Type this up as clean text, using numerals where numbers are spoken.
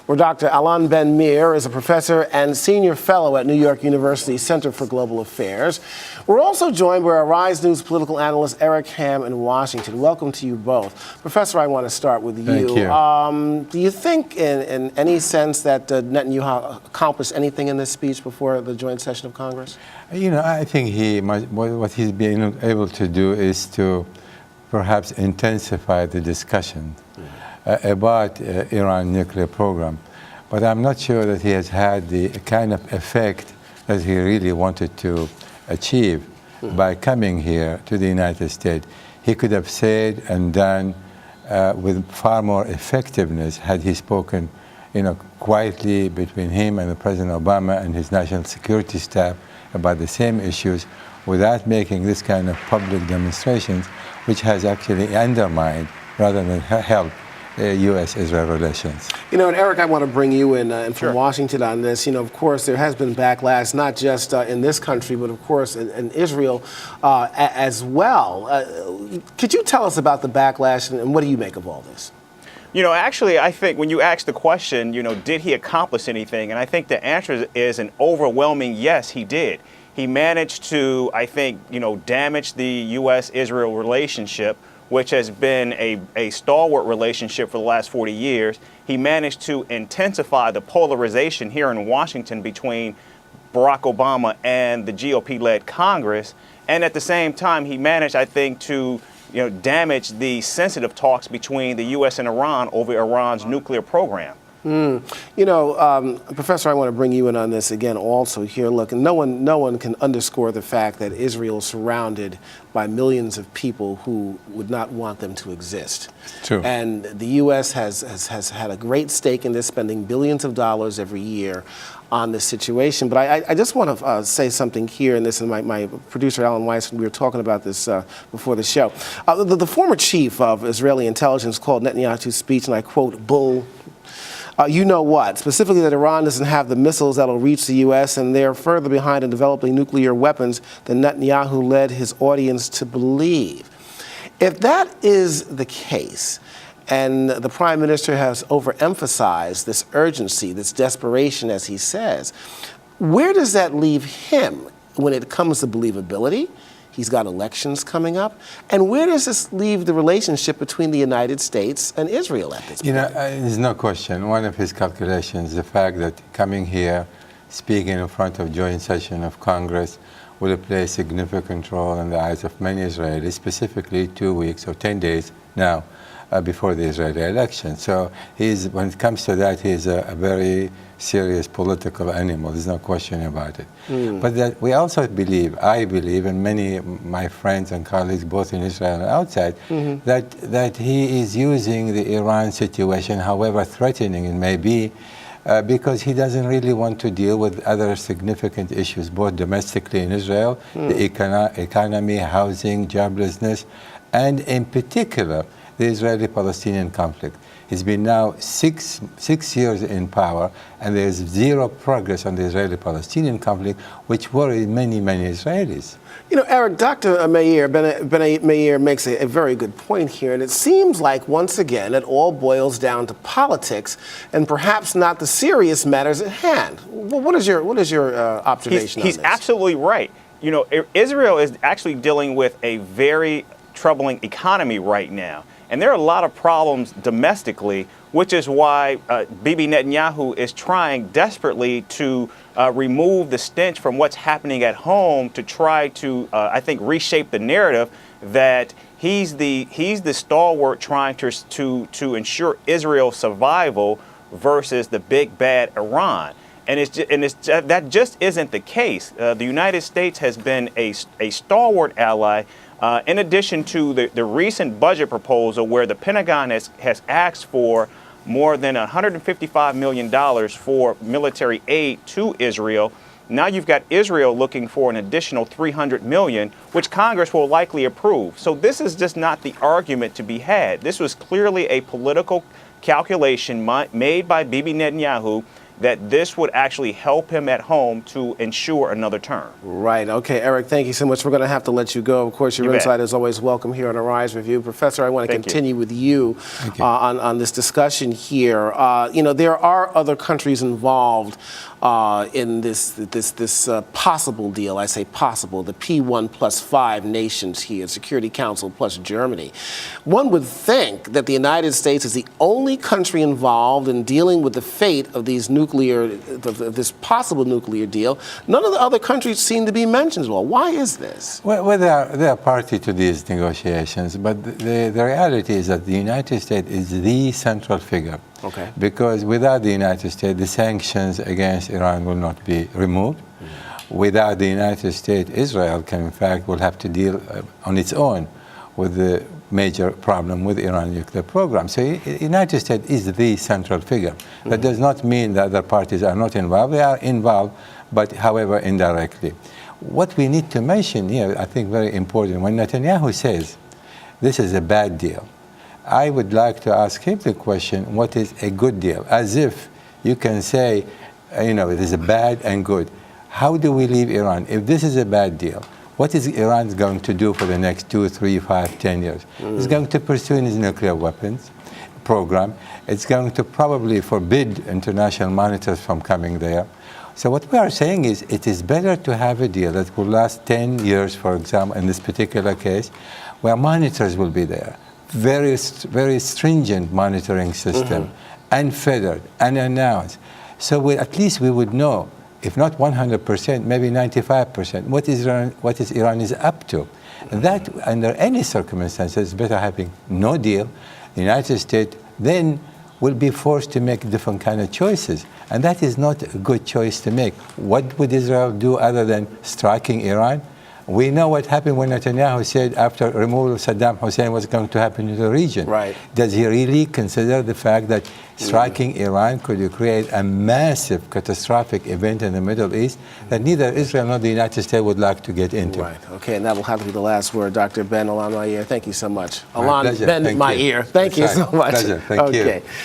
where Dr. Alon Meir is a professor and senior fellow at New York University Center for Global Affairs. We're also joined by Arise News political analyst Eric Ham in Washington. Welcome to you both. Professor, I want to start with you. Thank you. Do you think in any sense that Netanyahu accomplished anything in this speech before the joint session of Congress? You know, I think what he's been able to do is to perhaps intensify the discussion about Iran nuclear program. But I'm not sure that he has had the kind of effect that he really wanted to achieve by coming here to the United States. He could have said and done with far more effectiveness had he spoken, quietly between him and President Obama and his national security staff about the same issues without making this kind of public demonstrations, which has actually undermined rather than helped U.S.-Israel relations. And Eric, I want to bring you in from Sure. Washington on this. Of course, there has been backlash, not just in this country, but of course in Israel as well. Could you tell us about the backlash and what do you make of all this? Actually, I think when you ask the question, did he accomplish anything? And I think the answer is an overwhelming yes, he did. He managed to, I think, damage the U.S.-Israel relationship, which has been a stalwart relationship for the last 40 years. He managed to intensify the polarization here in Washington between Barack Obama and the GOP-led Congress. And at the same time, he managed, I think, to damage the sensitive talks between the U.S. and Iran over Iran's nuclear program. Professor, I want to bring you in on this again also here. Look, no one can underscore the fact that Israel is surrounded by millions of people who would not want them to exist. True. And the U.S. has had a great stake in this, spending billions of dollars every year on this situation. But I just want to say something here, and this is my producer, Alan Weiss, we were talking about this before the show. The former chief of Israeli intelligence called Netanyahu's speech, and I quote, bull. You know what? Specifically that Iran doesn't have the missiles that will reach the U.S. and they're further behind in developing nuclear weapons than Netanyahu led his audience to believe. If that is the case, and the Prime Minister has overemphasized this urgency, this desperation, as he says, where does that leave him when it comes to believability? He's got elections coming up. And where does this leave the relationship between the United States and Israel at this point? There's no question. One of his calculations, the fact that coming here, speaking in front of joint session of Congress, will play a significant role in the eyes of many Israelis, specifically 2 weeks or 10 days now before the Israeli election. So when it comes to that, he's a very serious political animal. There's no question about it. But that we also I believe, and many of my friends and colleagues, both in Israel and outside, that he is using the Iran situation, however threatening it may be, because he doesn't really want to deal with other significant issues, both domestically in Israel, the economy, housing, joblessness, and in particular, the Israeli-Palestinian conflict. He's been now six years in power, and there's zero progress on the Israeli-Palestinian conflict, which worries many, many Israelis. Eric, Dr. Meir, Meir makes a very good point here, and it seems like, once again, it all boils down to politics and perhaps not the serious matters at hand. Well, what is your observation on this? He's absolutely right. Israel is actually dealing with a very troubling economy right now. And there are a lot of problems domestically, which is why Bibi Netanyahu is trying desperately to remove the stench from what's happening at home to try to, I think, reshape the narrative that he's the stalwart trying to ensure Israel's survival versus the big bad Iran. And that just isn't the case. The United States has been a stalwart ally. In addition to the recent budget proposal where the Pentagon has asked for more than $155 million for military aid to Israel, now you've got Israel looking for an additional $300 million, which Congress will likely approve. So this is just not the argument to be had. This was clearly a political calculation made by Bibi Netanyahu that this would actually help him at home to ensure another term. Right. Okay, Eric, thank you so much. We're going to have to let you go. Of course, your You bet. insight is always welcome here on Arise Review. Professor, I want to Thank you. continue with you, on this discussion here. There are other countries involved in this possible deal. I say possible, the P1 plus 5 nations here, Security Council plus Germany. One would think that the United States is the only country involved in dealing with the fate of these this possible nuclear deal. None of the other countries seem to be mentioned as well. Why is this? Well, they are party to these negotiations, but the reality is that the United States is the central figure. Okay. Because without the United States, the sanctions against Iran will not be removed. Without the United States, Israel will have to deal on its own with the major problem with Iran nuclear program. So the United States is the central figure. That does not mean that other parties are not involved. They are involved, but however, indirectly. What we need to mention here, I think very important, when Netanyahu says this is a bad deal, I would like to ask him the question, what is a good deal? As if you can say, it is a bad and good. How do we leave Iran? If this is a bad deal, what is Iran going to do for the next 2, 3, 5, 10 years? It's going to pursue its nuclear weapons program. It's going to probably forbid international monitors from coming there. So what we are saying is it is better to have a deal that will last 10 years, for example, in this particular case, where monitors will be there. Very stringent monitoring system, unfettered, unannounced. So at least we would know, if not 100%, maybe 95%, what Iran is up to. That, under any circumstances, better having no deal. The United States then will be forced to make different kind of choices. And that is not a good choice to make. What would Israel do other than striking Iran? We know what happened when Netanyahu said after removal of Saddam Hussein was going to happen to the region. Right. Does he really consider the fact that striking Iran could create a massive catastrophic event in the Middle East that neither Israel nor the United States would like to get into? Right. Okay, and that will have to be the last word. Dr. Ben Alon Meir, thank you so much. My Alon pleasure. Ben Thank Meir, you. thank you so much. Pleasure. Thank you. Okay.